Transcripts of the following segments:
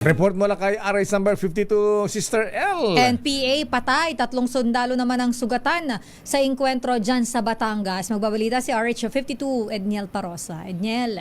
Report mula kay RS number 52, Sister L. NPA patay, 3 sundalo naman ang sugatan sa engkwentro dyan sa Batangas. Magbabalita si RH52, Edniel Parosa. Edniel.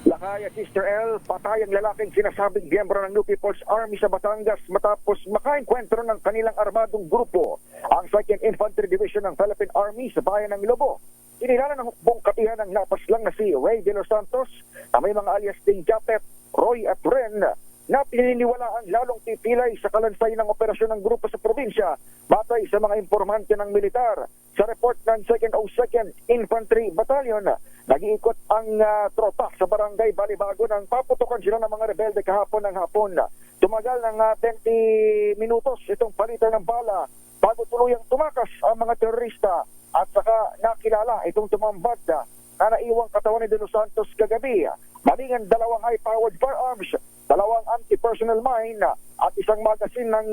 Lakaya, Sister L, patay ang lalaking sinasabing miyembro ng New People's Army sa Batangas matapos makaengkwentro ng kanilang armadong grupo, ang 2nd Infantry Division ng Philippine Army sa bayan ng Ilobo. Inilala ng hukbong katihan ng napaslang na si Ray de los Santos na may mga alias Ding Japet, Roy at Ren na pininiwalaan lalong titilay sa kalansay ng operasyon ng grupo sa probinsya batay sa mga informante ng militar. Sa report ng 2nd o 2nd Infantry Battalion, nag-iikot ang tropa sa barangay Balibago nang paputukan sila ng mga rebelde kahapon ng hapon. Tumagal ng 20 minutos itong palitan ng bala bago tuluyang tumakas ang mga terorista at saka nakilala itong tumambad na naiwang katawan ni De Los Santos kagabi. Malingan 2 high-powered firearms, 2 anti-personnel mine at isang magasin ng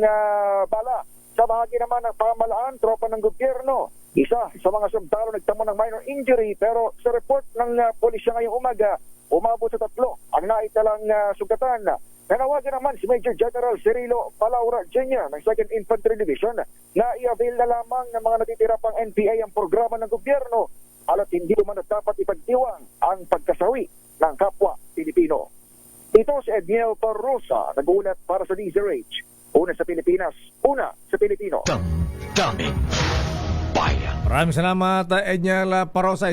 bala. Sa bahagi naman ng pamahalaan, tropa ng gobyerno, isa sa mga sundalo nagtamo ng minor injury, pero sa report ng pulisya ngayong umaga, umabot sa 3 ang naitalang sugatan. Nanawagan naman si Major General Cirilo Palaura Jr. ng 2nd Infantry Division na i-avail na lamang ng mga natitira pang NPA ang programa ng gobyerno at hindi man dapat ipagdiwang ang pagkasawi ng kapwa Pilipino. Ito si Edniel Parosa, nag-uulat para sa DZRH. Una sa Pilipinas, una sa Pilipino. Damdamin Bayan. Maraming salamat, Edniel Parosa.